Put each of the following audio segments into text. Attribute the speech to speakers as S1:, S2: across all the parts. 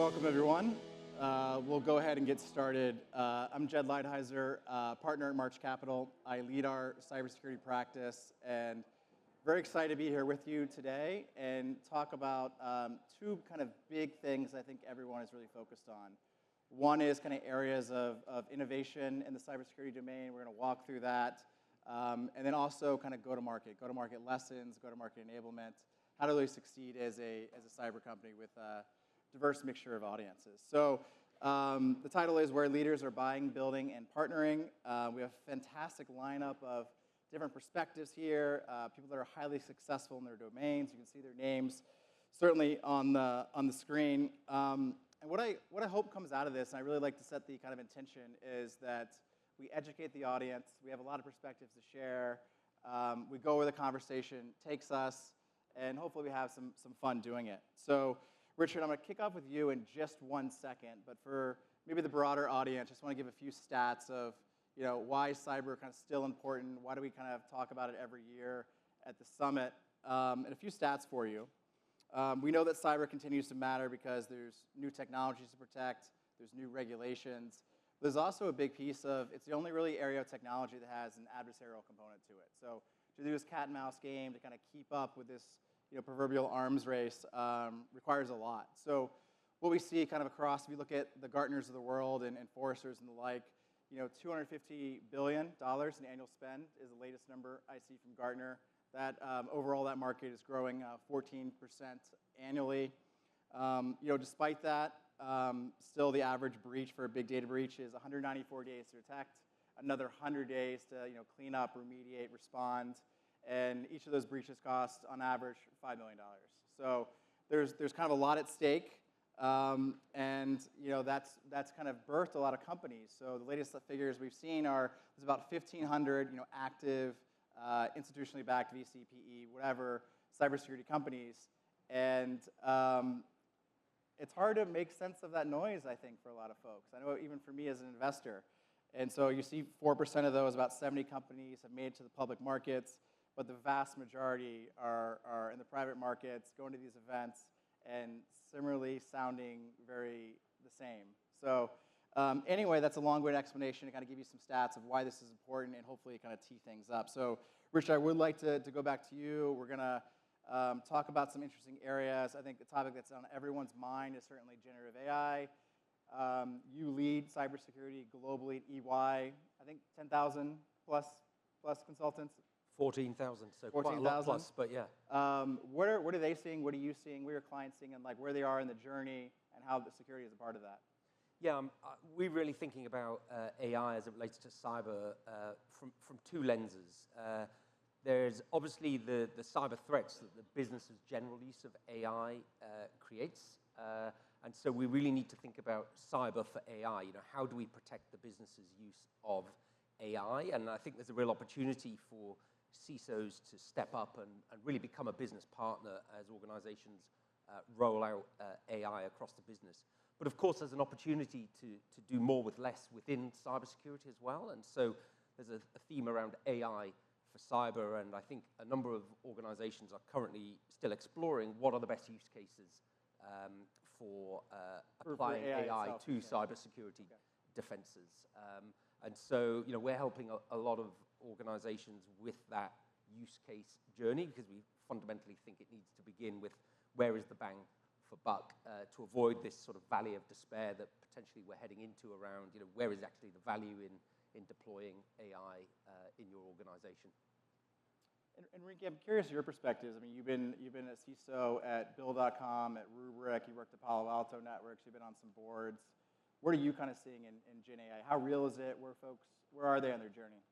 S1: welcome everyone. We'll go ahead and get started. I'm Leidheiser, partner at March Capital. I lead our cybersecurity practice, and very excited to be here with you today and talk about two kind of big things I think everyone is really focused on. One is kind of areas of innovation in the cybersecurity domain. We're going to walk through that. And then also kind of go-to-market lessons, go-to-market enablement, how to really succeed as a cyber company with a diverse mixture of audiences. So the title is Where Leaders Are Buying, Building, and Partnering. We have a fantastic lineup of different perspectives here, people that are highly successful in their domains. You can see their names certainly on the screen. And what I hope comes out of this, and I really like to set the kind of intention, is that we educate the audience. We have a lot of perspectives to share. We go where the conversation takes us, and hopefully we have some fun doing it. So, Richard, I'm going to kick off with you in just 1 second, but for maybe the broader audience, just want to give a few stats of why cyber kind of still important, why do we kind of talk about it every year at the summit, and a few stats for you. We know that cyber continues to matter because there's new technologies to protect, there's new regulations. There's also a big piece of, it's the only really area of technology that has an adversarial component to it. So to do this cat and mouse game, to kind of keep up with this proverbial arms race requires a lot. So what we see kind of across, if you look at the Gartners of the world and Forresters and the like, $250 billion in annual spend is the latest number I see from Gartner. That overall, that market is growing 14% annually. Despite that, still the average breach for a big data breach is 194 days to detect, another 100 days to clean up, remediate, respond, and each of those breaches cost on average $5 million. So there's kind of a lot at stake, and that's kind of birthed a lot of companies. So the latest figures we've seen are there's about 1,500 active institutionally backed VC, PE, whatever cybersecurity companies, and it's hard to make sense of that noise, I think, for a lot of folks. I know even for me as an investor. And so you see 4% of those, about 70 companies have made it to the public markets, but the vast majority are in the private markets, going to these events, and similarly sounding very the same. So anyway, that's a long-winded explanation to kind of give you some stats of why this is important and hopefully kind of tee things up. So Rich, I would like to go back to you. We're going to talk about some interesting areas. I think the topic that's on everyone's mind is certainly generative AI. You lead cybersecurity globally at EY. I think 10,000 plus consultants.
S2: 14,000, so
S1: 14,
S2: quite a lot plus, but yeah.
S1: What are they seeing? What are you seeing? What are your clients seeing? And like where they are in the journey and how the security is a part of that?
S2: Yeah, we're really thinking about AI as it relates to cyber from two lenses. There's obviously the cyber threats that the business's general use of AI creates. And so we really need to think about cyber for AI. How do we protect the business's use of AI? And I think there's a real opportunity for CISOs to step up and really become a business partner as organizations roll out AI across the business. But of course, there's an opportunity to do more with less within cybersecurity as well. And so there's a theme around AI for cyber, and I think a number of organizations are currently still exploring what are the best use cases for applying AI to cybersecurity defenses. And so, we're helping a lot of organizations with that use case journey because we fundamentally think it needs to begin with where is the bang for buck to avoid this sort of valley of despair that potentially we're heading into around, where is actually the value in deploying AI in your organization.
S1: And Rinki, I'm curious your perspectives. I mean, you've been a CISO at Bill.com, at Rubrik, you worked at Palo Alto Networks, you've been on some boards. What are you kind of seeing in Gen AI? How real is it? Where are they on their journey?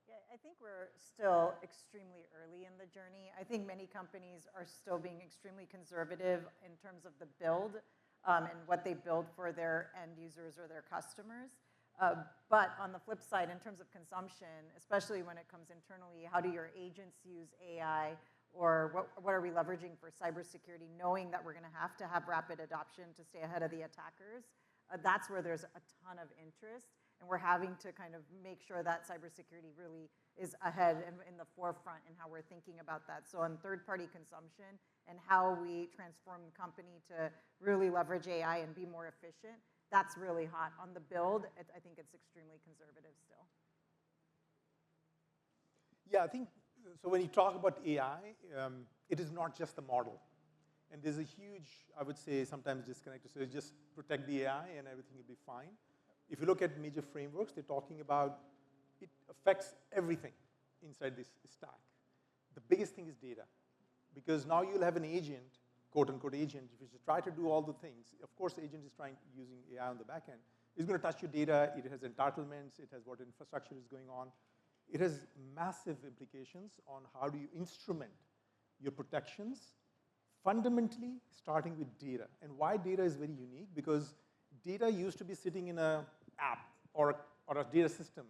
S3: Yeah, I think we're still extremely early in the journey. I think many companies are still being extremely conservative in terms of the build and what they build for their end users or their customers. But on the flip side, in terms of consumption, especially when it comes internally, how do your agents use AI, or what are we leveraging for cybersecurity, knowing that we're going to have rapid adoption to stay ahead of the attackers? That's where there's a ton of interest. and we're having to kind of make sure that cybersecurity really is ahead and in the forefront in how we're thinking about that. So on third-party consumption and how we transform the company to really leverage AI and be more efficient, that's really hot. On the build, I think it's extremely conservative still.
S4: Yeah, I think, so when you talk about AI, it is not just the model. And there's a huge, I would say, sometimes disconnect. So just protect the AI and everything will be fine. If you look at major frameworks, they're talking about it affects everything inside this stack. The biggest thing is data. Because now you'll have an agent, quote unquote agent, if you just try to do all the things, of course the agent is using AI on the back end. It's going to touch your data, it has entitlements, it has what infrastructure is going on. It has massive implications on how do you instrument your protections, fundamentally starting with data. And why data is very unique, because data used to be sitting in an app or a data system.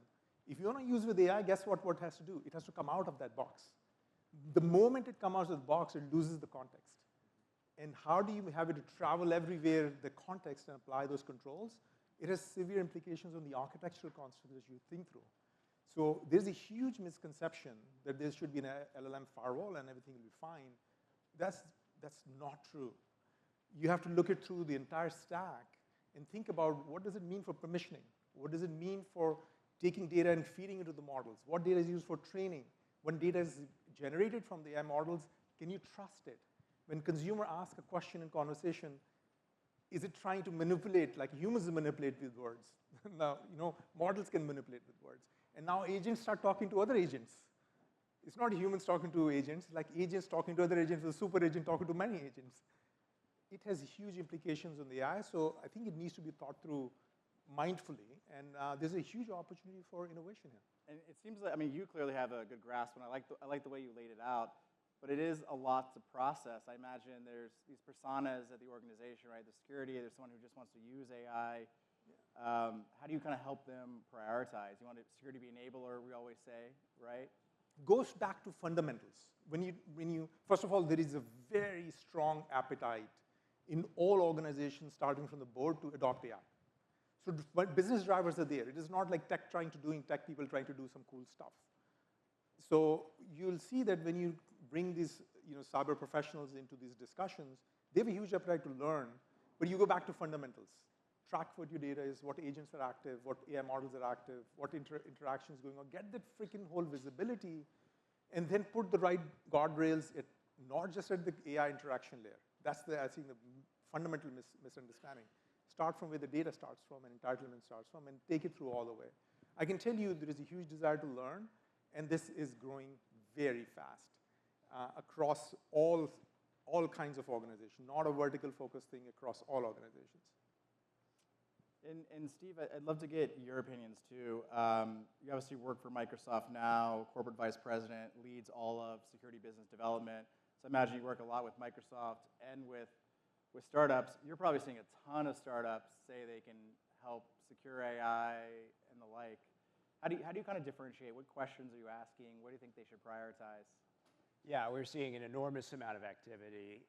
S4: If you want to use with AI, guess what it has to do? It has to come out of that box. The moment it comes out of the box, it loses the context. And how do you have it to travel everywhere, the context, and apply those controls? It has severe implications on the architectural construct that you think through. So there's a huge misconception that there should be an LLM firewall and everything will be fine. That's not true. You have to look it through the entire stack and think about what does it mean for permissioning? What does it mean for taking data and feeding it to the models? What data is used for training? When data is generated from the AI models, can you trust it? When consumer asks a question in conversation, is it trying to manipulate, like humans manipulate with words? Now, models can manipulate with words. And now agents start talking to other agents. It's not humans talking to agents, like agents talking to other agents, a super agent talking to many agents. It has huge implications on the AI, so I think it needs to be thought through mindfully, and there's a huge opportunity for innovation here.
S1: And it seems like, you clearly have a good grasp, and I like the way you laid it out, but it is a lot to process. I imagine there's these personas at the organization, right? The security, there's someone who just wants to use AI. How do you kind of help them prioritize? You want security to be enabler, we always say, right?
S4: Goes back to fundamentals. First of all, there is a very strong appetite in all organizations, starting from the board, to adopt AI. So business drivers are there. It is not like tech people trying to do some cool stuff. So you'll see that when you bring these cyber professionals into these discussions, they have a huge appetite to learn, but you go back to fundamentals. Track what your data is, what agents are active, what AI models are active, what interactions going on. Get that freaking whole visibility, and then put the right guardrails, not just at the AI interaction layer. That's I think, the fundamental misunderstanding. Start from where the data starts from and entitlement starts from, and take it through all the way. I can tell you there is a huge desire to learn, and this is growing very fast across all kinds of organizations, not a vertical focused thing across all organizations.
S1: And Steve, I'd love to get your opinions too. You obviously work for Microsoft now, corporate vice president, leads all of security business development. So I imagine you work a lot with Microsoft and with startups. You're probably seeing a ton of startups say they can help secure AI and the like. How do you kind of differentiate? What questions are you asking? What do you think they should prioritize?
S5: Yeah, we're seeing an enormous amount of activity,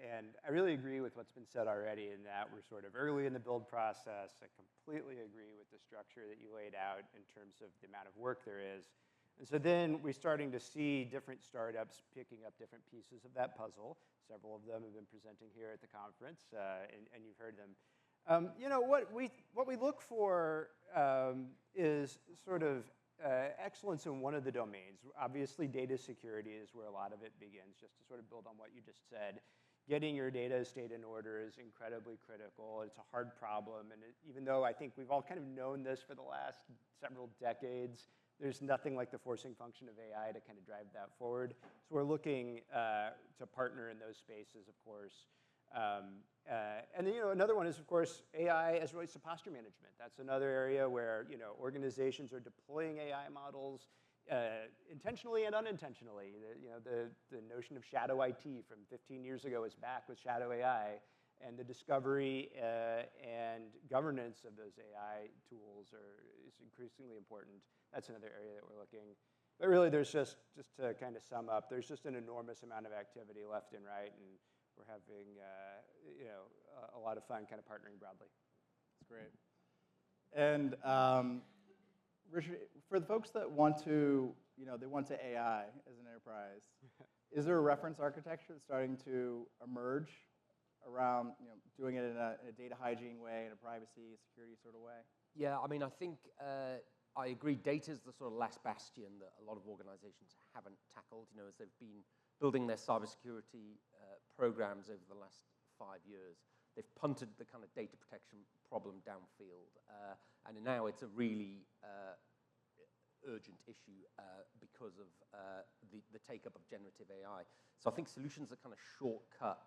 S5: and I really agree with what's been said already in that we're sort of early in the build process. I completely agree with the structure that you laid out in terms of the amount of work there is. And so then we're starting to see different startups picking up different pieces of that puzzle. Several of them have been presenting here at the conference, and you've heard them. What we look for is sort of excellence in one of the domains. Obviously, data security is where a lot of it begins, just to sort of build on what you just said. Getting your data estate in order is incredibly critical. It's a hard problem, and even though I think we've all kind of known this for the last several decades, there's nothing like the forcing function of AI to kind of drive that forward. So we're looking to partner in those spaces, of course. And then, another one is, of course, AI as it relates to posture management. That's another area where organizations are deploying AI models intentionally and unintentionally. The notion of shadow IT from 15 years ago is back with shadow AI, and the discovery and governance of those AI tools is increasingly important. That's another area that we're looking. But really, there's just to kind of sum up, there's just an enormous amount of activity left and right, and we're having a lot of fun kind of partnering broadly.
S1: That's great. And Richard, for the folks that want to, they want to AI as an enterprise, is there a reference architecture that's starting to emerge around, doing it in a data hygiene way, in a privacy, security sort of way?
S2: Yeah, I mean, I think I agree. Data is the sort of last bastion that a lot of organizations haven't tackled, as they've been building their cybersecurity programs over the last 5 years. They've punted the kind of data protection problem downfield. And now it's a really urgent issue because of the take-up of generative AI. So I think solutions that kind of shortcut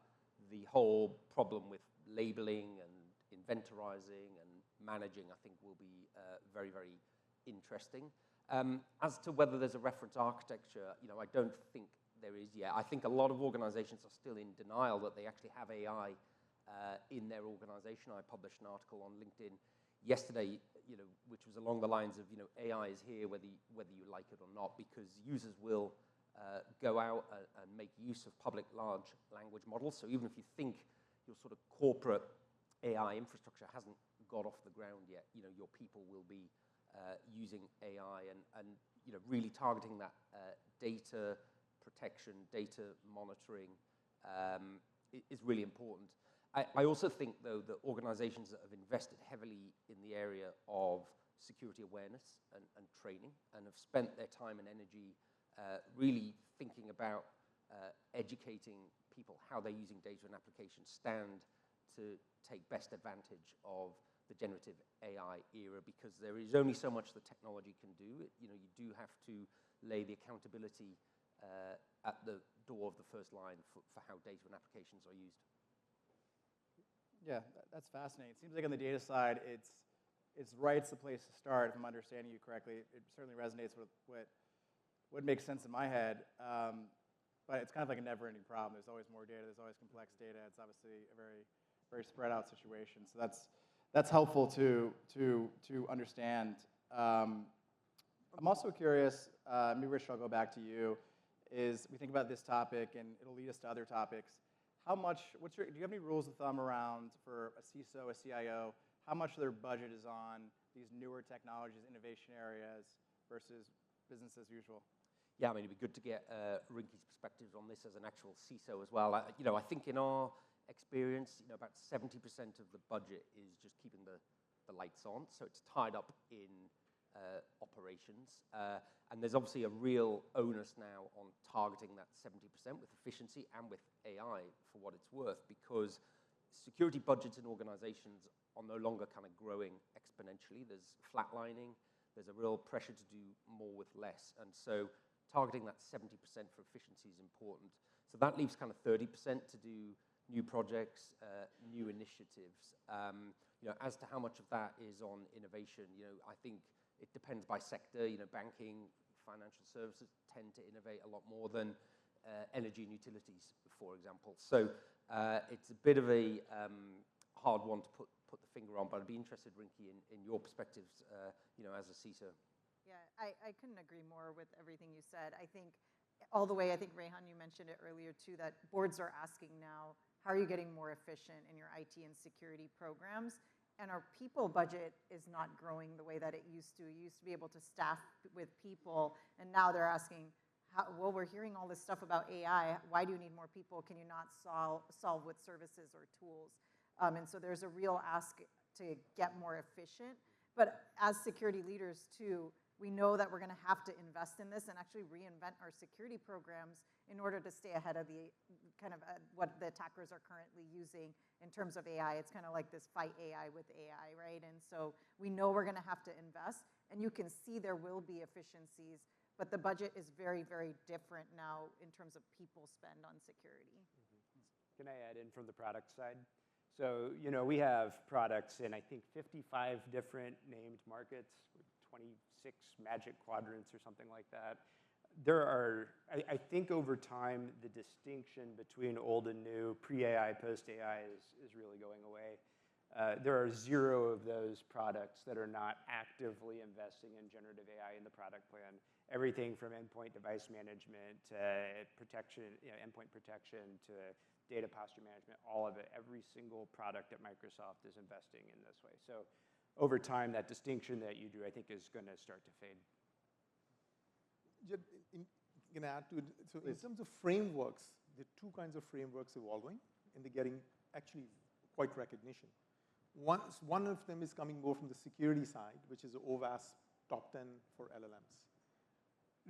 S2: the whole problem with labeling and inventorizing and managing, I think, will be very, very interesting. As to whether there's a reference architecture, I don't think there is yet. I think a lot of organizations are still in denial that they actually have AI in their organization. I published an article on LinkedIn yesterday, which was along the lines of, AI is here whether you like it or not, because users will go out and make use of public large language models. So even if you think your sort of corporate AI infrastructure hasn't got off the ground yet, your people will be using AI and really targeting that data protection, data monitoring is really important. I also think, though, that organizations that have invested heavily in the area of security awareness and training and have spent their time and energy really thinking about educating people how they're using data and applications stand to take best advantage of the generative AI era, because there is only so much the technology can do. You do have to lay the accountability at the door of the first line for how data and applications are used.
S1: Yeah, that's fascinating. It seems like on the data side, it's right's the place to start, if I'm understanding you correctly. It certainly resonates with what makes sense in my head. But it's kind of like a never-ending problem. There's always more data. There's always complex data. It's obviously a very, very spread out situation. So that's helpful to understand. I'm also curious, maybe Rich, I'll go back to you, is we think about this topic, and it'll lead us to other topics. Do you have any rules of thumb around, for a CISO, a CIO, how much of their budget is on these newer technologies, innovation areas, versus business as usual?
S2: Yeah, I mean, it'd be good to get Rinki's perspectives on this as an actual CISO as well. I think in our experience, about 70% of the budget is just keeping the lights on. So it's tied up in operations. And there's obviously a real onus now on targeting that 70% with efficiency and with AI for what it's worth, because security budgets in organizations are no longer kind of growing exponentially. There's flatlining. There's a real pressure to do more with less. And so targeting that 70% for efficiency is important. So that leaves kind of 30% to do new projects, new initiatives. As to how much of that is on innovation, I think it depends by sector. Banking, financial services tend to innovate a lot more than energy and utilities, for example. So it's a bit of a hard one to put the finger on, but I'd be interested, Rinki, in your perspectives, as a CISO.
S3: Yeah, I couldn't agree more with everything you said. I think all the way, I think, Rehan, you mentioned it earlier too, that boards are asking now, how are you getting more efficient in your IT and security programs? And our people budget is not growing the way that it used to. You used to be able to staff with people, and now they're asking, well, we're hearing all this stuff about AI. Why do you need more people? Can you not solve with services or tools? And so there's a real ask to get more efficient. But as security leaders, too, we know that we're going to have to invest in this and actually reinvent our security programs in order to stay ahead of the kind of what the attackers are currently using in terms of AI. It's kind of like this fight AI with AI, right? And so we know we're going to have to invest, and you can see there will be efficiencies, but the budget is very, very different now in terms of people spend on security.
S5: Can I add in from the product side? So, we have products in, I think, 55 different named markets, 26 magic quadrants or something like that. There are, I think over time, the distinction between old and new, pre-AI, post-AI is really going away. There are 0 of those products that are not actively investing in generative AI in the product plan. Everything from endpoint device management to protection, endpoint protection to data posture management, all of it. Every single product at Microsoft is investing in this way. So over time, that distinction that you drew, I think, is going to start to fade.
S4: Can I add to it? So in terms of frameworks, there are two kinds of frameworks evolving, and they're getting actually quite recognition. One of them is coming more from the security side, which is OWASP top 10 for LLMs.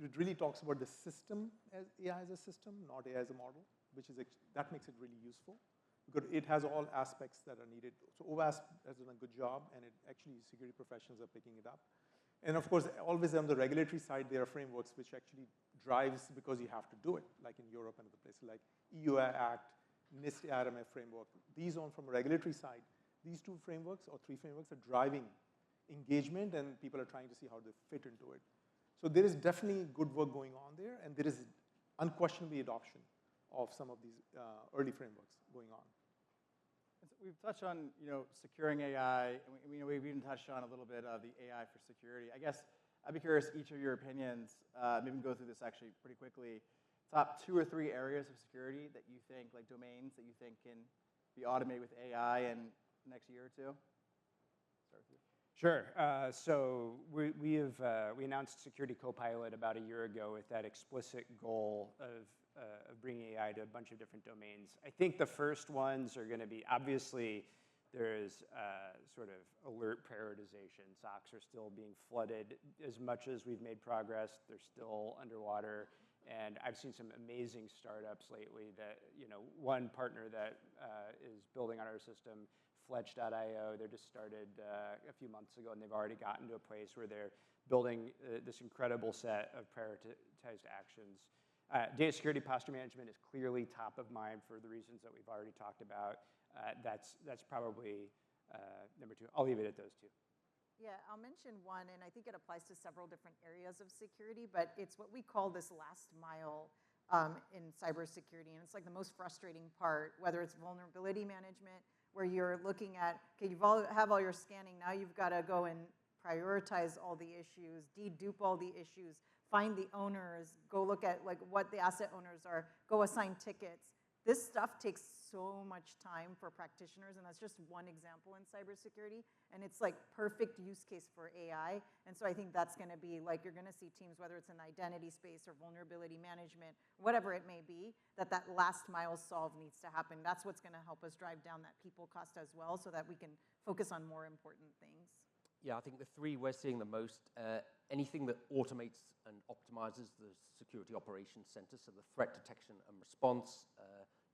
S4: It really talks about the system as AI as a system, not AI as a model, that makes it really useful because it has all aspects that are needed. So OWASP has done a good job, and actually security professionals are picking it up. And of course, always on the regulatory side, there are frameworks which actually drives because you have to do it, like in Europe and other places, like EU Act, NIST RMF framework. These on from a regulatory side, these two frameworks or three frameworks are driving engagement, and people are trying to see how they fit into it. So there is definitely good work going on there, and there is unquestionably adoption of some of these early frameworks going on.
S1: We've touched on, securing AI, and we've even touched on a little bit of the AI for security. I guess I'd be curious, each of your opinions, maybe we can go through this actually pretty quickly. Top 2 or 3 areas of security that you think, like domains that you think can be automated with AI in the next year or two? Start with you.
S5: Sure. So we announced Security Copilot about a year ago with that explicit goal of bringing AI to a bunch of different domains. I think the first ones are going to be, obviously, there's sort of alert prioritization. SOCs are still being flooded. As much as we've made progress, they're still underwater. And I've seen some amazing startups lately that, one partner that is building on our system, Fletch.io, they just started a few months ago, and they've already gotten to a place where they're building this incredible set of prioritized actions. Data security posture management is clearly top of mind for the reasons that we've already talked about. That's probably number 2. I'll leave it at those 2.
S3: Yeah, I'll mention one, and I think it applies to several different areas of security, but it's what we call this last mile in cybersecurity, and it's like the most frustrating part, whether it's vulnerability management, where you're looking at, okay, have all your scanning, now you've got to go and prioritize all the issues, dedupe all the issues, find the owners, go look at like what the asset owners are, go assign tickets. This stuff takes so much time for practitioners, and that's just one example in cybersecurity, and it's like perfect use case for AI, and so I think that's going to be like, you're going to see teams, whether it's in identity space or vulnerability management, whatever it may be, that last mile solve needs to happen. That's what's going to help us drive down that people cost as well, so that we can focus on more important things.
S2: Yeah, I think the 3 we're seeing the most, anything that automates and optimizes the security operations center, so the threat detection and response.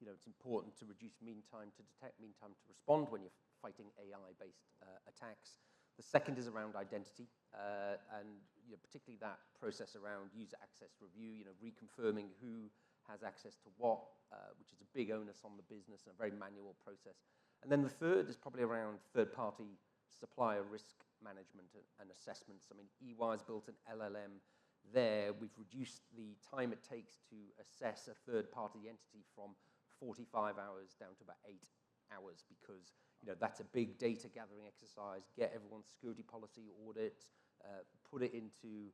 S2: It's important to reduce mean time to detect, mean time to respond when you're fighting AI-based attacks. The second is around identity, and particularly that process around user access review, reconfirming who has access to what, which is a big onus on the business and a very manual process. And then the third is probably around third-party supplier risk management and assessments. I mean, EY's built an LLM there. We've reduced the time it takes to assess a third-party entity from 45 hours down to about 8 hours because, that's a big data gathering exercise, get everyone's security policy audit, put it into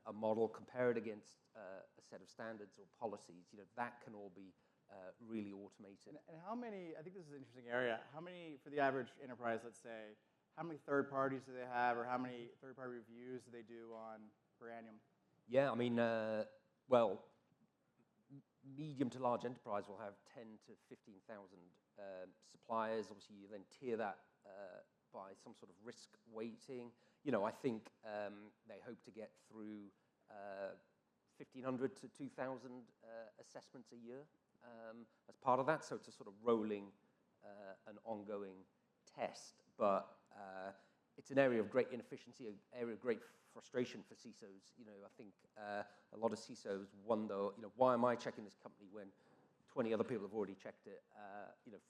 S2: a model, compare it against a set of standards or policies. That can all be really automated.
S1: And how many, I think this is an interesting area, how many, for the average enterprise, let's say, how many third parties do they have, or how many third-party reviews do they do on per annum?
S2: Yeah, I mean, medium to large enterprise will have 10 to 15,000 suppliers. Obviously, you then tier that by some sort of risk weighting. I think they hope to get through 1,500 to 2,000 assessments a year as part of that. So it's a sort of rolling and ongoing test. But it's an area of great inefficiency, an area of great frustration for CISOs. I think a lot of CISOs wonder, why am I checking this company when 20 other people have already checked it,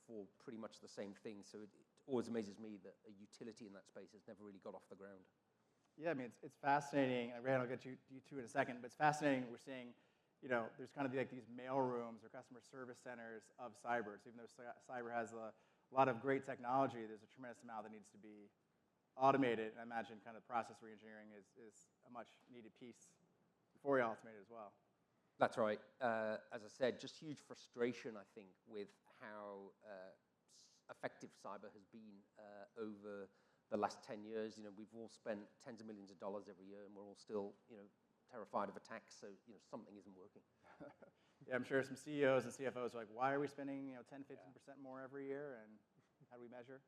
S2: for pretty much the same thing. So it always amazes me that a utility in that space has never really got off the ground.
S1: Yeah, I mean, it's fascinating. And Rehan, I'll get you two in a second, but it's fascinating. We're seeing, there's kind of like these mail rooms or customer service centers of cyber. So even though cyber has a lot of great technology, there's a tremendous amount that needs to be automated. And I imagine kind of process reengineering is a much needed piece before you automate it as well.
S2: That's right. As I said, just huge frustration, I think, with how effective cyber has been over the last 10 years. We've all spent tens of millions of dollars every year, and we're all still, terrified of attacks. So, something isn't working.
S1: Yeah, I'm sure some CEOs and CFOs are like, why are we spending 10, 15% more every year, and how do we measure?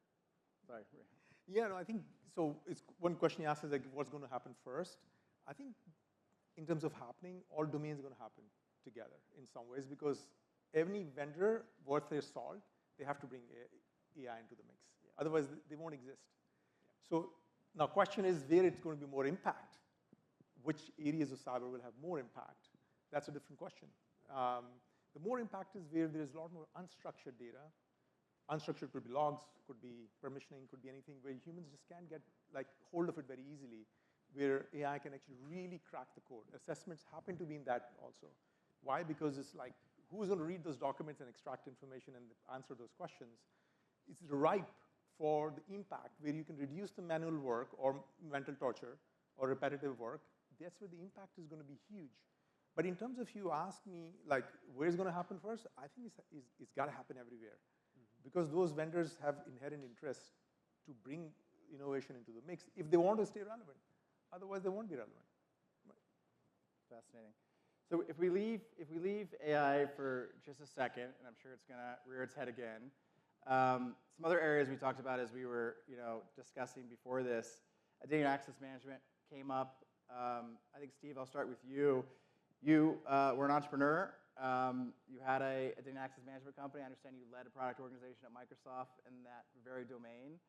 S1: Sorry.
S4: Yeah, no, I think, so it's one question you asked is like, what's going to happen first? I think in terms of happening, all domains are going to happen together in some ways, because any vendor worth their salt, they have to bring AI into the mix. Yeah. Otherwise, they won't exist. Yeah. So now question is where it's going to be more impact. Which areas of cyber will have more impact? That's a different question. The more impact is where there's a lot more unstructured data. Unstructured could be logs, could be permissioning, could be anything where humans just can't get hold of it very easily, where AI can actually really crack the code. Assessments happen to be in that also. Why? Because it's like, who's going to read those documents and extract information and answer those questions? It's ripe for the impact where you can reduce the manual work or mental torture or repetitive work. That's where the impact is going to be huge. But in terms of you ask me, where's going to happen first? I think it's got to happen everywhere. Because those vendors have inherent interest to bring innovation into the mix if they want to stay relevant. Otherwise, they won't be relevant. Right.
S1: Fascinating. So if we leave AI for just a second, and I'm sure it's going to rear its head again, some other areas we talked about as we were discussing before this, identity and access management came up. I think, Steve, I'll start with you. You were an entrepreneur. You had a identity and access management company. I understand you led a product organization at Microsoft in that very domain.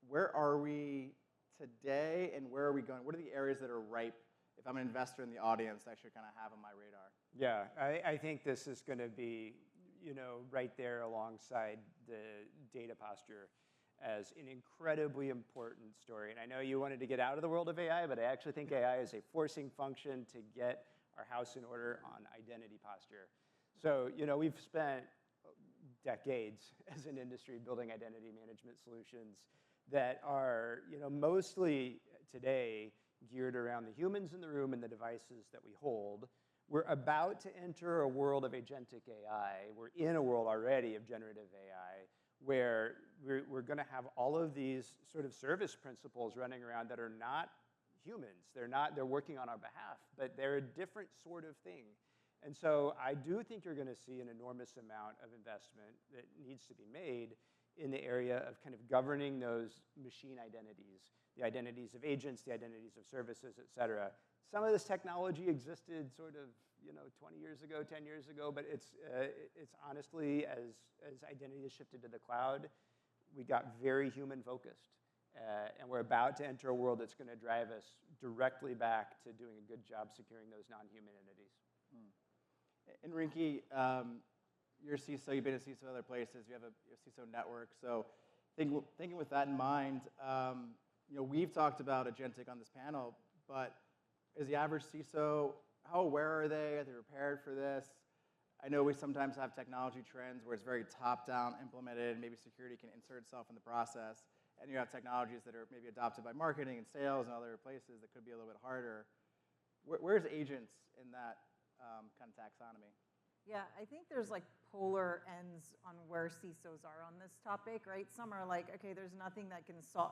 S1: Where are we today, and where are we going? What are the areas that are ripe? If I'm an investor in the audience, I should kind of have on my radar.
S5: Yeah, I think this is going to be, right there alongside the data posture as an incredibly important story. And I know you wanted to get out of the world of AI, but I actually think AI is a forcing function to get our house in order on identity posture. So, we've spent decades as an industry building identity management solutions that are, mostly today geared around the humans in the room and the devices that we hold. We're about to enter a world of agentic AI. We're in a world already of generative AI, where we're going to have all of these sort of service principles running around that are not humans. They're working on our behalf, but they're a different sort of thing. And so I do think you're going to see an enormous amount of investment that needs to be made in the area of kind of governing those machine identities, the identities of agents, the identities of services, et cetera. Some of this technology existed sort of 20 years ago, 10 years ago, but it's honestly, as identity has shifted to the cloud, we got very human focused. And we're about to enter a world that's going to drive us directly back to doing a good job securing those non-human entities.
S1: And Rinki, you're a CISO, you've been a CISO other places, you have a CISO network. So thinking with that in mind, we've talked about agentic on this panel, but is the average CISO, how aware are they? Are they prepared for this? I know we sometimes have technology trends where it's very top-down implemented, maybe security can insert itself in the process, and you have technologies that are maybe adopted by marketing and sales and other places that could be a little bit harder. Where's agents in that kind of taxonomy?
S3: Yeah, I think there's polar ends on where CISOs are on this topic, right? Some are like, okay, there's nothing that can solve,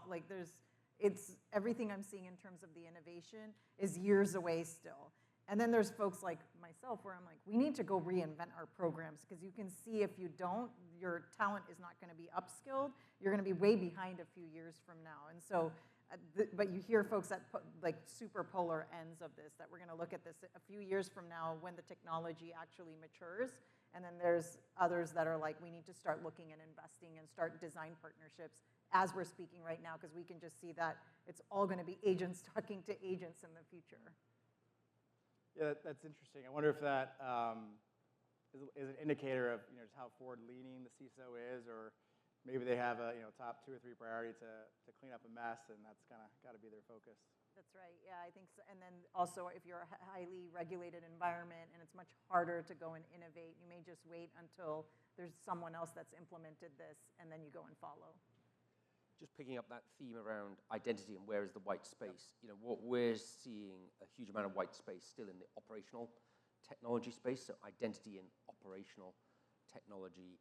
S3: it's everything I'm seeing in terms of the innovation is years away still. And then there's folks like myself where I'm like, we need to go reinvent our programs, because you can see if you don't, your talent is not going to be upskilled. You're going to be way behind a few years from now. And so, but you hear folks at super polar ends of this, that we're going to look at this a few years from now when the technology actually matures. And then there's others that are like, we need to start looking and investing and start design partnerships as we're speaking right now, because we can just see that it's all going to be agents talking to agents in the future.
S1: Yeah, that's interesting. I wonder if that is an indicator of just how forward-leaning the CISO is, or maybe they have a top 2 or 3 priority to clean up a mess, and that's kind of got to be their focus.
S3: That's right. Yeah, I think so. And then also, if you're a highly regulated environment and it's much harder to go and innovate, you may just wait until there's someone else that's implemented this, and then you go and follow.
S2: Just picking up that theme around identity and where is the white space. What we're seeing a huge amount of white space still in the operational technology space, so identity and operational technology.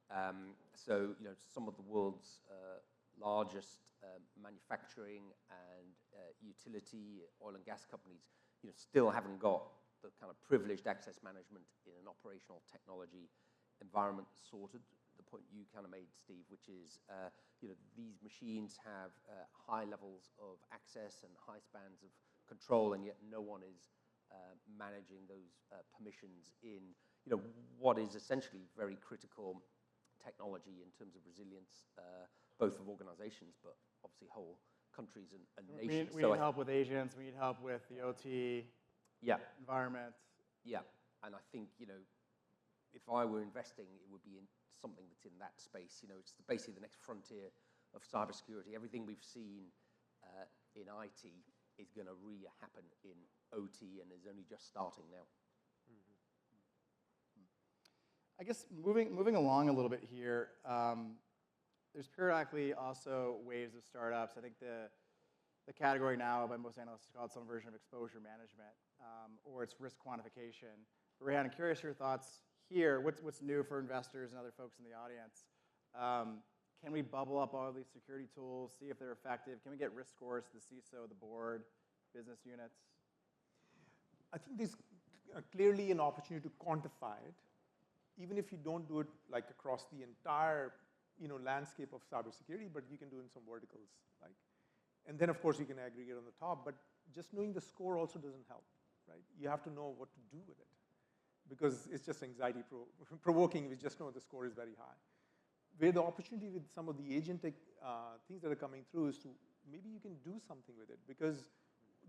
S2: So some of the world's largest manufacturing and utility, oil and gas companies, still haven't got the kind of privileged access management in an operational technology environment sorted. The point you kind of made, Steve, which is, these machines have high levels of access and high spans of control, and yet no one is managing those permissions in, what is essentially very critical technology in terms of resilience, both of organizations, but obviously whole countries and nations.
S1: We need help with agents. We need help with the OT environment.
S2: Yeah, and I think, if I were investing, it would be in something that's in that space. It's basically the next frontier of cybersecurity. Everything we've seen in IT is going to happen in OT and is only just starting now.
S1: I guess moving along a little bit here, there's periodically also waves of startups. I think the category now by most analysts is called some version of exposure management, or it's risk quantification. But Rehan, I'm curious your thoughts here. What's new for investors and other folks in the audience? Can we bubble up all of these security tools, see if they're effective? Can we get risk scores to the CISO, the board, business units?
S4: I think there's clearly an opportunity to quantify it, even if you don't do it like across the entire landscape of cybersecurity, but you can do it in some verticals. And then, of course, you can aggregate on the top, but just knowing the score also doesn't help, right? You have to know what to do with it, because it's just anxiety provoking if you just know the score is very high. Where the opportunity with some of the agentic things that are coming through is to maybe you can do something with it, because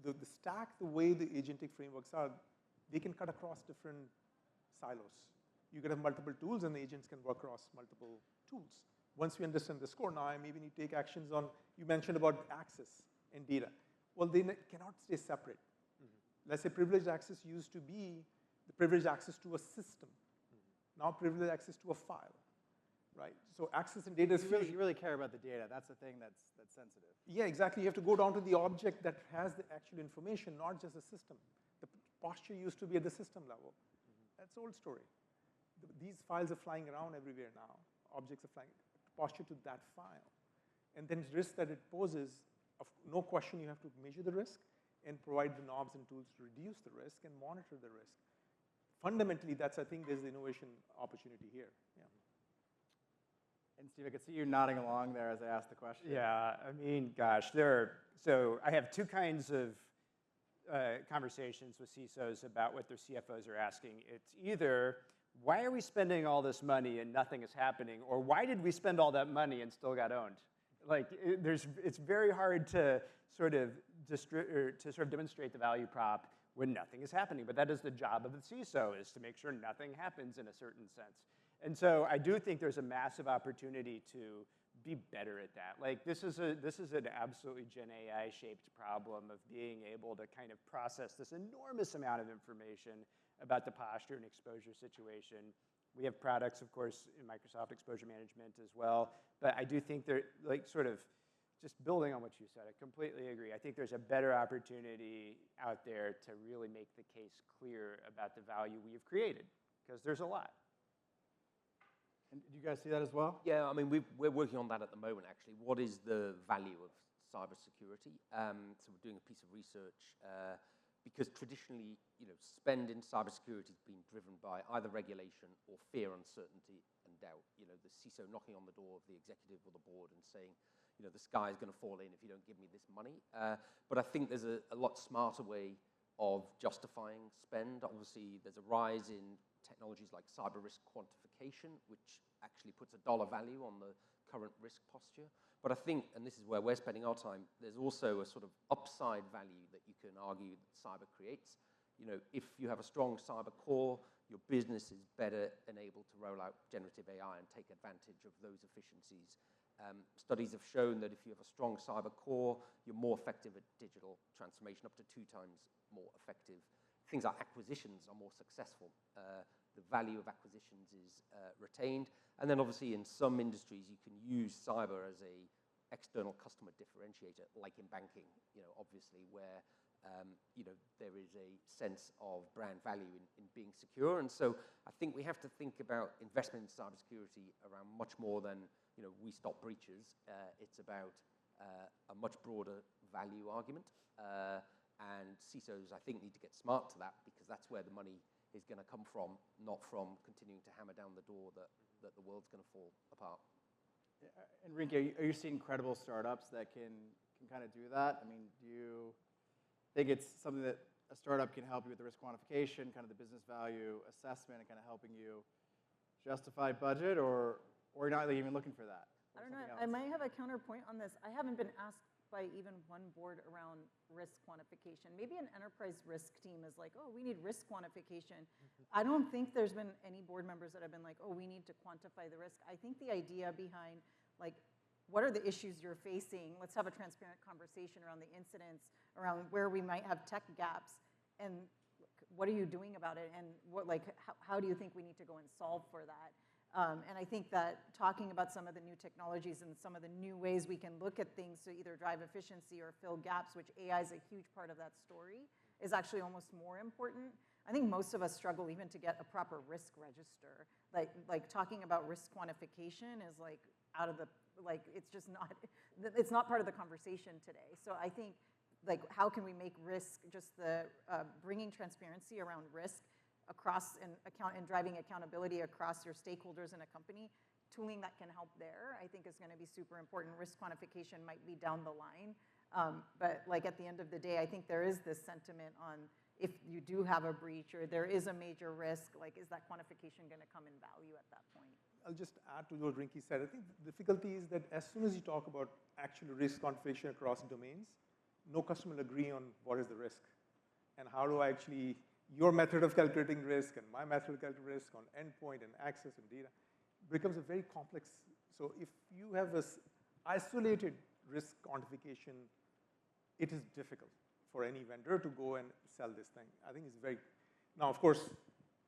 S4: the stack, the way the agentic frameworks are, they can cut across different silos. You can have multiple tools, and the agents can work across multiple tools. Once we understand the score, now I maybe need to take actions on, you mentioned about access and data. Well, they cannot stay separate. Let's say privileged access used to be the privileged access to a system. Now privileged access to a file, right? So access and data is
S1: you really care about the data. That's the thing that's sensitive.
S4: Yeah, exactly. You have to go down to the object that has the actual information, not just a system. The posture used to be at the system level. That's old story. These files are flying around everywhere now. Objects are flying. Posture to that file. And then risk that it poses, no question you have to measure the risk and provide the knobs and tools to reduce the risk and monitor the risk. Fundamentally, I think there's the innovation opportunity here. Yeah.
S1: And Steve, I could see you nodding along there as I asked the question.
S5: Yeah, I mean, gosh, so I have two kinds of conversations with CISOs about what their CFOs are asking. It's either, why are we spending all this money and nothing is happening? Or why did we spend all that money and still got owned? Like, it's very hard to sort of demonstrate the value prop when nothing is happening. But that is the job of the CISO, is to make sure nothing happens in a certain sense. And so I do think there's a massive opportunity to be better at that. Like, this is an absolutely Gen AI-shaped problem of being able to kind of process this enormous amount of information about the posture and exposure situation. We have products, of course, in Microsoft Exposure Management as well. But I do think they're, like, sort of just building on what you said, I completely agree. I think there's a better opportunity out there to really make the case clear about the value we have created, because there's a lot.
S1: And do you guys see that as well?
S2: Yeah, I mean, we're working on that at the moment, actually. What is the value of cybersecurity? So we're doing a piece of research because traditionally, spend in cybersecurity has been driven by either regulation or fear, uncertainty, and doubt. The CISO knocking on the door of the executive or the board and saying, the sky is going to fall in if you don't give me this money. But I think there's a lot smarter way of justifying spend. Obviously, there's a rise in technologies like cyber risk quantification, which actually puts a dollar value on the current risk posture. But I think, and this is where we're spending our time, there's also a sort of upside value that you can argue that cyber creates. If you have a strong cyber core, your business is better enabled to roll out generative AI and take advantage of those efficiencies. Studies have shown that if you have a strong cyber core, you're more effective at digital transformation, up to 2 times more effective. Things like acquisitions are more successful. The value of acquisitions is retained. And then obviously in some industries, you can use cyber as a external customer differentiator, like in banking, obviously, where there is a sense of brand value in being secure. And so I think we have to think about investment in cybersecurity around much more than, we stop breaches. It's about a much broader value argument. And CISOs, I think, need to get smart to that, because that's where the money is going to come from, not from continuing to hammer down the door that the world's going to fall apart.
S1: And Rinki, are you seeing credible startups that can kind of do that? I mean, do you think it's something that a startup can help you with the risk quantification, kind of the business value assessment, and kind of helping you justify budget, or you're not even looking for that?
S3: I don't know. I might have a counterpoint on this. I haven't been asked by even one board around risk quantification. Maybe an enterprise risk team is like, oh, we need risk quantification. I don't think there's been any board members that have been like, oh, we need to quantify the risk. I think the idea behind, like, what are the issues you're facing? Let's have a transparent conversation around the incidents, around where we might have tech gaps, and what are you doing about it? And how do you think we need to go and solve for that? And I think that talking about some of the new technologies and some of the new ways we can look at things to either drive efficiency or fill gaps, which AI is a huge part of that story, is actually almost more important. I think most of us struggle even to get a proper risk register. Like talking about risk quantification is like out of the, it's just not, it's not part of the conversation today. So I think, how can we make risk just bringing transparency around risk across and driving accountability across your stakeholders in a company, tooling that can help there, I think is going to be super important. Risk quantification might be down the line, but at the end of the day, I think there is this sentiment on if you do have a breach or there is a major risk, is that quantification going to come in value at that point?
S4: I'll just add to what Rinki said. I think the difficulty is that as soon as you talk about actual risk quantification across domains, no customer will agree on what is the risk and how do I actually. Your method of calculating risk and my method of calculating risk on endpoint and access and data becomes a very complex. So if you have this isolated risk quantification, it is difficult for any vendor to go and sell this thing. I think it's very, now of course,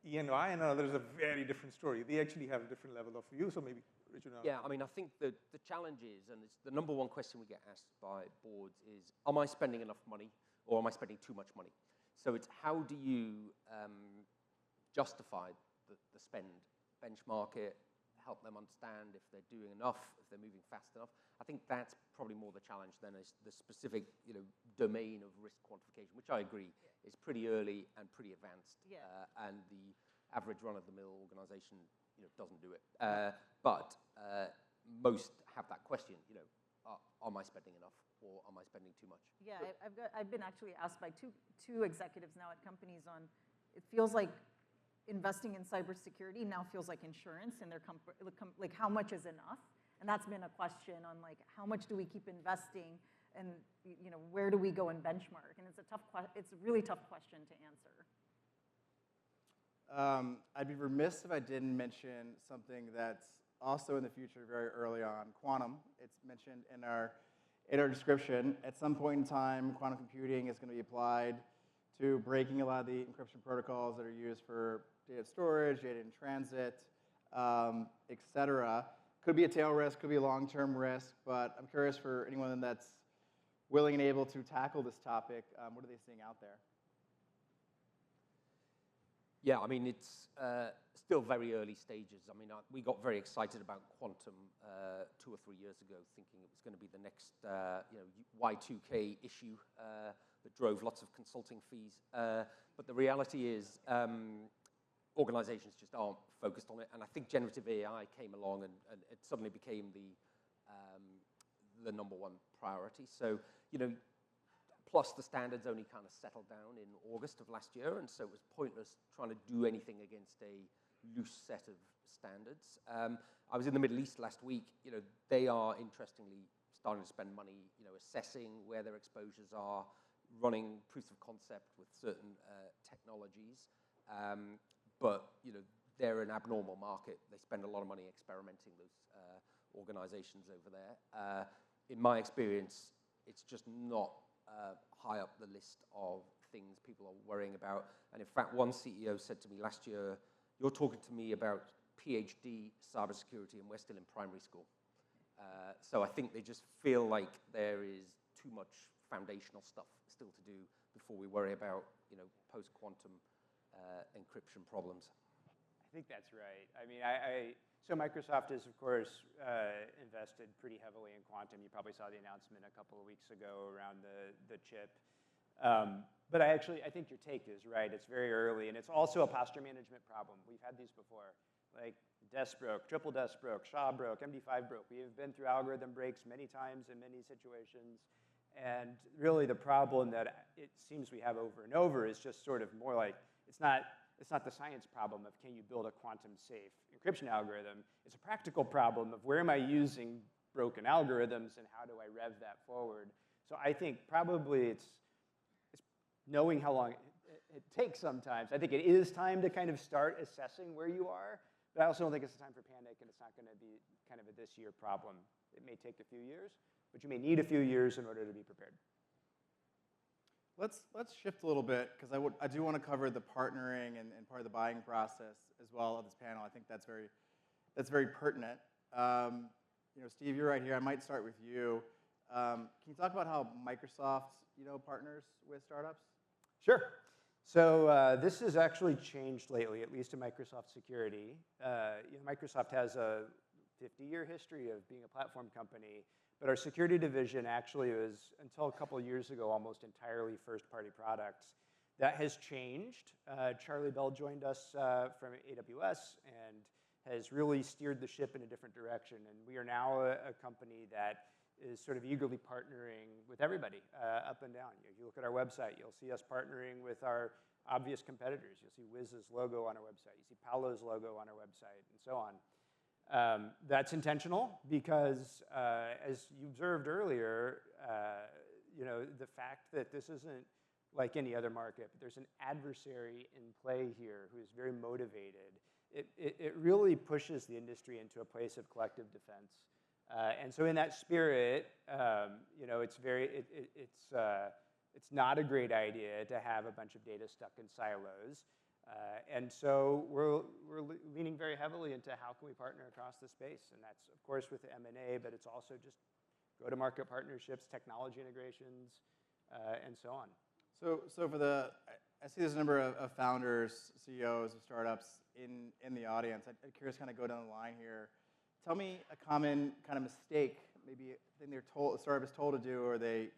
S4: E&I and others are a very different story. They actually have a different level of view, so maybe Richard.
S2: Yeah, I mean, I think the challenge is, and it's the number one question we get asked by boards is, am I spending enough money or am I spending too much money? So it's how do you justify the spend, benchmark it, help them understand if they're doing enough, if they're moving fast enough. I think that's probably more the challenge than is the specific domain of risk quantification, which I agree is pretty early and pretty advanced.
S3: Yeah.
S2: And the average run-of-the-mill organization doesn't do it. But most have that question, am I spending enough? Or am I spending too much?
S3: Yeah, I've been actually asked by two executives now at companies on, it feels like investing in cybersecurity now feels like insurance in their how much is enough? And that's been a question on how much do we keep investing and where do we go and benchmark? And it's a really tough question to answer.
S1: I'd be remiss if I didn't mention something that's also in the future very early on, quantum. It's mentioned in our description. At some point in time, quantum computing is going to be applied to breaking a lot of the encryption protocols that are used for data storage, data in transit, et cetera. Could be a tail risk, could be a long-term risk, but I'm curious for anyone that's willing and able to tackle this topic, what are they seeing out there?
S2: Yeah, I mean, it's still very early stages. I mean, we got very excited about quantum 2 or 3 years ago, thinking it was going to be the next Y2K issue that drove lots of consulting fees. But the reality is organizations just aren't focused on it. And I think generative AI came along and it suddenly became the number one priority. So, plus the standards only kind of settled down in August of last year, and so it was pointless trying to do anything against a loose set of standards. I was in the Middle East last week. They are interestingly starting to spend money, assessing where their exposures are, running proofs of concept with certain technologies. But they're an abnormal market. They spend a lot of money experimenting, those organizations over there. In my experience, it's just not high up the list of things people are worrying about. And in fact, one CEO said to me last year, you're talking to me about PhD cybersecurity and we're still in primary school. So I think they just feel like there is too much foundational stuff still to do before we worry about, post-quantum encryption problems.
S5: I think that's right. I mean, so Microsoft has, of course, invested pretty heavily in quantum. You probably saw the announcement a couple of weeks ago around the chip. But I think your take is right. It's very early, and it's also a posture management problem. We've had these before. Like desk broke, triple desk broke, SHA broke, MD5 broke. We have been through algorithm breaks many times in many situations. And really the problem that it seems we have over and over is just sort of more like, it's not the science problem of can you build a quantum safe encryption algorithm. It's a practical problem of where am I using broken algorithms and how do I rev that forward. So I think probably it's knowing how long it takes sometimes. I think it is time to kind of start assessing where you are, but I also don't think it's the time for panic, and it's not going to be kind of a this-year problem. It may take a few years, but you may need a few years in order to be prepared.
S1: Let's shift a little bit, because I do want to cover the partnering and part of the buying process as well of this panel. I think that's very pertinent. Steve, you're right here. I might start with you. Can you talk about how Microsoft partners with startups?
S5: Sure. So this has actually changed lately, at least in Microsoft Security. Microsoft has a 50-year history of being a platform company, but our security division actually was, until a couple of years ago, almost entirely first-party products. That has changed. Charlie Bell joined us from AWS and has really steered the ship in a different direction. And we are now a company that is sort of eagerly partnering with everybody up and down. If you look at our website, you'll see us partnering with our obvious competitors. You'll see Wiz's logo on our website. You see Palo's logo on our website, and so on. That's intentional because, as you observed earlier, the fact that this isn't like any other market, but there's an adversary in play here who is very motivated. It really pushes the industry into a place of collective defense. And so in that spirit, it's not a great idea to have a bunch of data stuck in silos. And so we're leaning very heavily into how can we partner across the space. And that's, of course, with the M&A, but it's also just go-to-market partnerships, technology integrations, and so on.
S1: So I see there's a number of founders, CEOs of startups in the audience. I'm curious to kind of go down the line here. Tell me a common kind of mistake, maybe a thing the startup is told to do, or they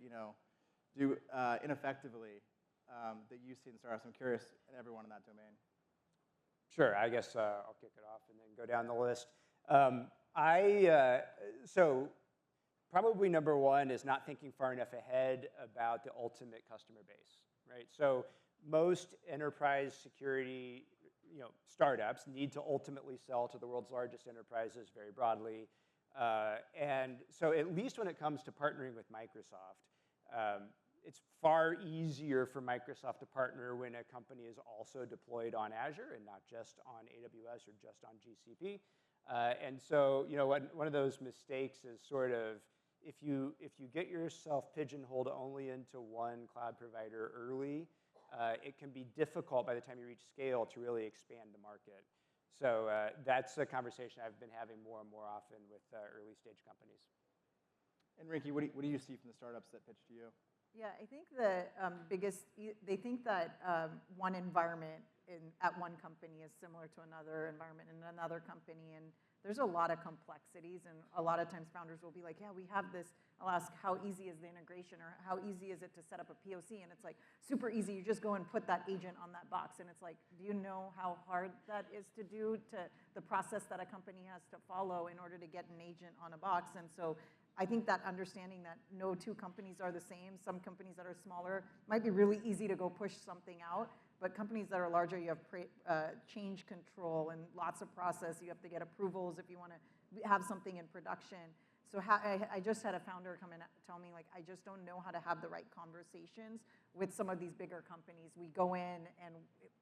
S1: do ineffectively that you see in startups. I'm curious in everyone in that domain.
S5: Sure, I guess I'll kick it off and then go down the list. So probably number one is not thinking far enough ahead about the ultimate customer base, right? So most enterprise security startups need to ultimately sell to the world's largest enterprises very broadly. And so at least when it comes to partnering with Microsoft, it's far easier for Microsoft to partner when a company is also deployed on Azure and not just on AWS or just on GCP. And so one of those mistakes is sort of if you get yourself pigeonholed only into one cloud provider early, it can be difficult by the time you reach scale to really expand the market. So that's a conversation I've been having more and more often with early stage companies.
S1: And Rinki, what do you see from the startups that pitch to you?
S3: Yeah, I think the they think that one environment at one company is similar to another environment in another company, and there's a lot of complexities, and a lot of times founders will be like, yeah, we have this. I'll ask, how easy is the integration, or how easy is it to set up a POC? And it's like, super easy. You just go and put that agent on that box, and it's like, do you know how hard that is to do, to the process that a company has to follow in order to get an agent on a box? And so I think that understanding that no two companies are the same, some companies that are smaller, might be really easy to go push something out, but companies that are larger, you have change control and lots of process. You have to get approvals if you want to have something in production. So I just had a founder come in and tell me, like, I just don't know how to have the right conversations with some of these bigger companies. We go in and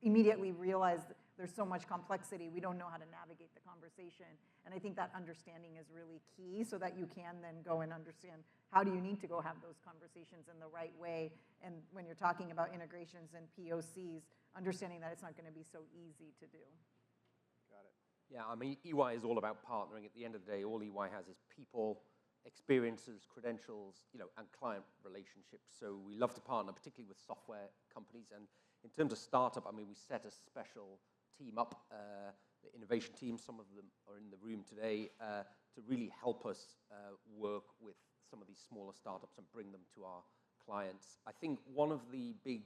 S3: immediately realize that there's so much complexity, we don't know how to navigate the conversation. And I think that understanding is really key so that you can then go and understand how do you need to go have those conversations in the right way. And when you're talking about integrations and POCs, understanding that it's not going to be so easy to do.
S1: Got it.
S2: Yeah, I mean, EY is all about partnering. At the end of the day, all EY has is people, experiences, credentials, and client relationships. So we love to partner, particularly with software companies. And in terms of startup, I mean, we set a special team up, the innovation team, some of them are in the room today, to really help us work with some of these smaller startups and bring them to our clients. I think one of the big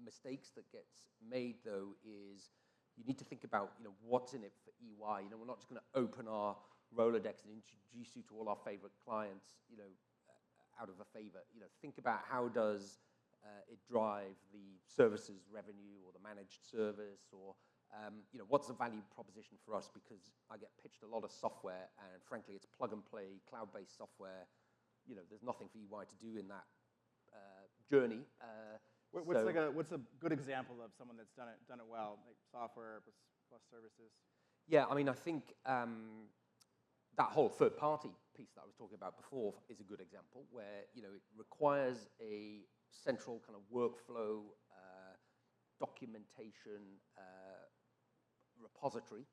S2: mistakes that gets made, though, is you need to think about, what's in it for EY. We're not just going to open our Rolodex and introduce you to all our favorite clients, out of a favor. Think about how does it drive the services revenue or the managed service, or what's the value proposition for us? Because I get pitched a lot of software, and frankly, it's plug and play, cloud-based software. There's nothing for EY to do in that journey.
S1: What's a good example of someone that's done it well, like software plus services?
S2: Yeah, I mean, I think that whole third-party piece that I was talking about before is a good example, where it requires a central kind of workflow, documentation, repository,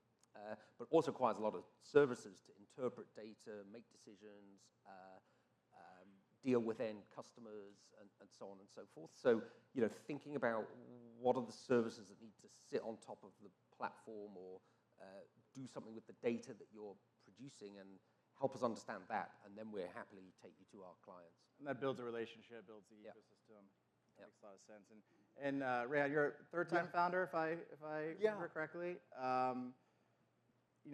S2: but also requires a lot of services to interpret data, make decisions, deal with end customers, and so on and so forth. So, thinking about what are the services that need to sit on top of the platform, or do something with the data that you're producing, and help us understand that, and then we'll happily take you to our clients.
S1: And that builds a relationship, builds the
S2: Yep.
S1: ecosystem.
S2: Yep.
S1: Makes a lot of sense. And Rehan, you're a third-time founder, if I remember correctly.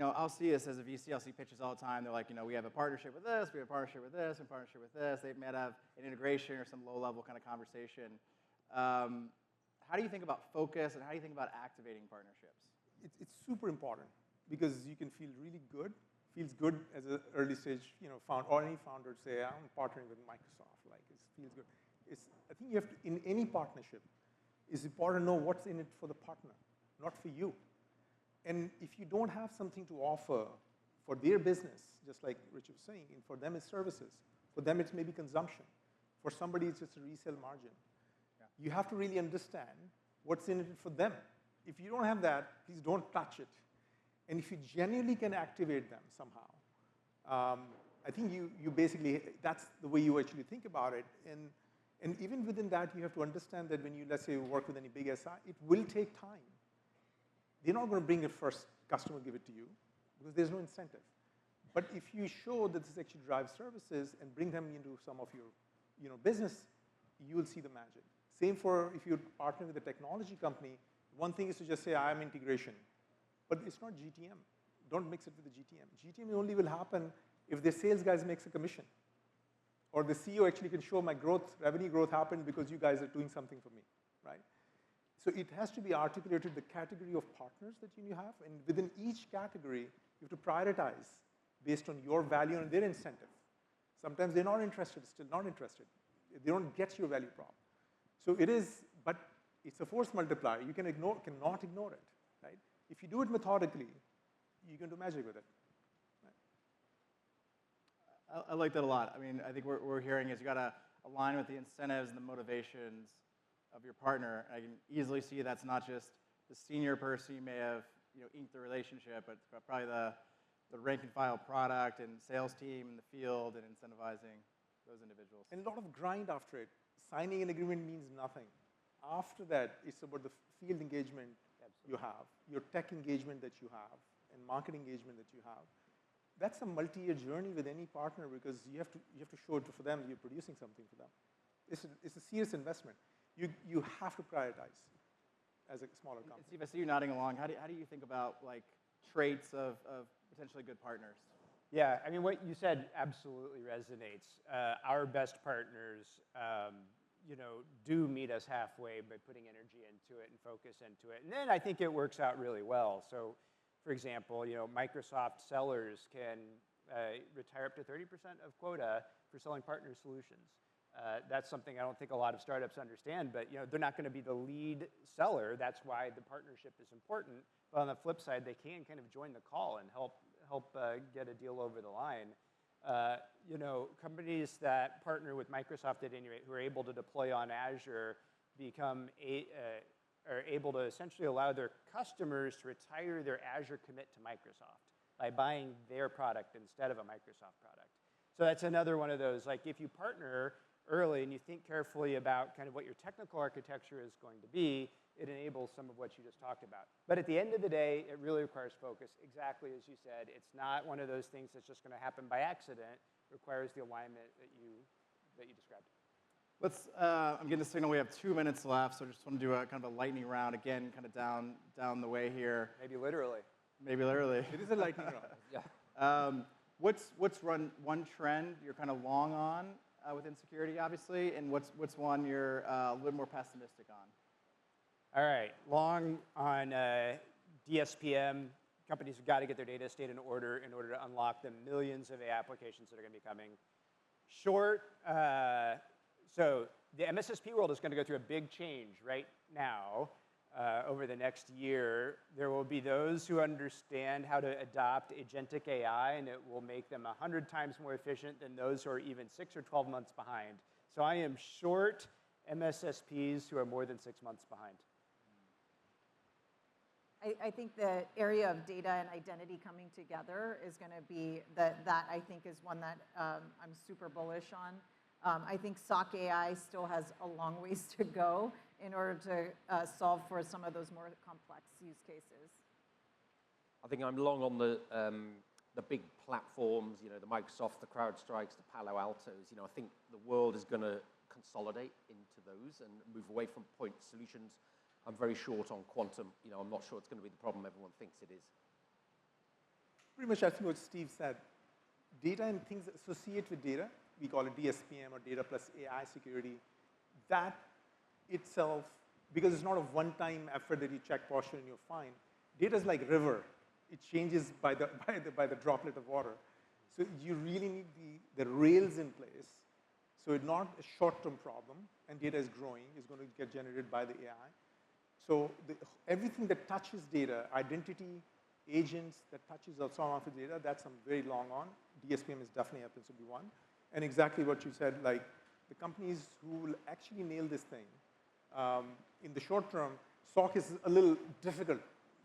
S1: I'll see this as a VC. I'll see pitches all the time. They're like, we have a partnership with this, we have a partnership with this, and a partnership with this. They might have an integration or some low-level kind of conversation. How do you think about focus, and how do you think about activating partnerships?
S4: It's super important, because you can feel really good. Feels good as an early stage, or any founder say, I'm partnering with Microsoft. Like, it feels good. I think you have to, in any partnership, it's important to know what's in it for the partner, not for you. And if you don't have something to offer for their business, just like Rich was saying, and for them it's services. For them it's maybe consumption. For somebody it's just a resale margin.
S1: Yeah.
S4: You have to really understand what's in it for them. If you don't have that, please don't touch it. And if you genuinely can activate them somehow, I think you basically, that's the way you actually think about it. And even within that, you have to understand that when you, let's say, work with any big SI, it will take time. They're not going to bring it first, customer give it to you, because there's no incentive. But if you show that this actually drives services and bring them into some of your business, you will see the magic. Same for if you're partnering with a technology company. One thing is to just say, I'm integration. But it's not GTM. Don't mix it with the GTM. GTM only will happen if the sales guys makes a commission. Or the CEO actually can show my revenue growth happened because you guys are doing something for me, right? So it has to be articulated, the category of partners that you have, and within each category, you have to prioritize based on your value and their incentive. Sometimes they're not interested, still not interested. They don't get your value prop. So it is, but it's a force multiplier. You cannot ignore it, right? If you do it methodically, you can do magic with it. Right?
S1: I like that a lot. I mean, I think what we're hearing is you got to align with the incentives and the motivations of your partner. I can easily see that's not just the senior person you may have inked the relationship, but probably the rank and file product and sales team in the field, and incentivizing those individuals.
S4: And a lot of grind after it. Signing an agreement means nothing. After that, it's about the field engagement you have, your tech engagement that you have, and market engagement that you have. That's a multi-year journey with any partner, because you have to show it for them that you're producing something for them. It's a serious investment. You have to prioritize as a smaller company.
S1: Steve, I see you nodding along. How do you think about traits of potentially good partners?
S5: Yeah, I mean, what you said absolutely resonates. Our best partners, do meet us halfway by putting energy into it and focus into it. And then I think it works out really well. So, for example, Microsoft sellers can retire up to 30% of quota for selling partner solutions. That's something I don't think a lot of startups understand, but they're not going to be the lead seller. That's why the partnership is important. But on the flip side, they can kind of join the call and help get a deal over the line. Companies that partner with Microsoft at any rate, who are able to deploy on Azure, are able to essentially allow their customers to retire their Azure commit to Microsoft by buying their product instead of a Microsoft product. So that's another one of those, like if you partner early and you think carefully about kind of what your technical architecture is going to be, it enables some of what you just talked about. But at the end of the day, it really requires focus, exactly as you said. It's not one of those things that's just going to happen by accident. It requires the alignment that you described.
S1: I'm getting a signal we have 2 minutes left, so I just want to do a kind of a lightning round again, kind of down the way here.
S5: Maybe literally.
S1: Maybe literally.
S4: It is a lightning round.
S2: Yeah.
S1: What's one trend you're kind of long on within security, obviously, and what's one you're a little more pessimistic on?
S5: All right, long on DSPM. Companies have got to get their data estate in order to unlock the millions of applications that are going to be coming. Short, so the MSSP world is going to go through a big change right now. Over the next year, there will be those who understand how to adopt agentic AI, and it will make them 100 times more efficient than those who are even 6 or 12 months behind. So I am short MSSPs who are more than 6 months behind.
S3: I think the area of data and identity coming together is going to be, that I think is one that I'm super bullish on. I think SOC AI still has a long ways to go in order to solve for some of those more complex use cases.
S2: I think I'm long on the big platforms, the Microsoft, the CrowdStrikes, the Palo Altos. I think the world is going to consolidate into those and move away from point solutions. I'm very short on quantum. I'm not sure it's going to be the problem everyone thinks it is.
S4: Pretty much I think what Steve said. Data and things associated with data, we call it DSPM or data plus AI security. That itself, because it's not a one-time effort that you check posture and you're fine. Data is like river. It changes by the droplet of water. So you really need the rails in place. So it's not a short-term problem, and data is growing, is going to get generated by the AI. So everything that touches data, identity, agents, that touches so on with data, that's I'm very long on. DSPM is definitely happens to be one. And exactly what you said, like the companies who will actually nail this thing, in the short term, SOC is a little difficult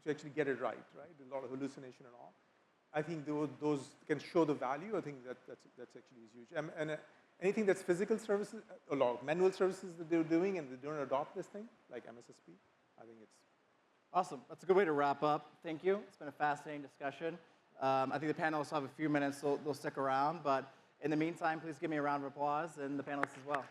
S4: to actually get it right? There's a lot of hallucination and all. I think those can show the value. I think that's actually huge. And anything that's physical services, a lot of manual services that they're doing and they don't adopt this thing, like MSSP, I think it's...
S1: Awesome. That's a good way to wrap up. Thank you. It's been a fascinating discussion. I think the panelists have a few minutes, so they'll stick around. But in the meantime, please give me a round of applause, and the panelists as well.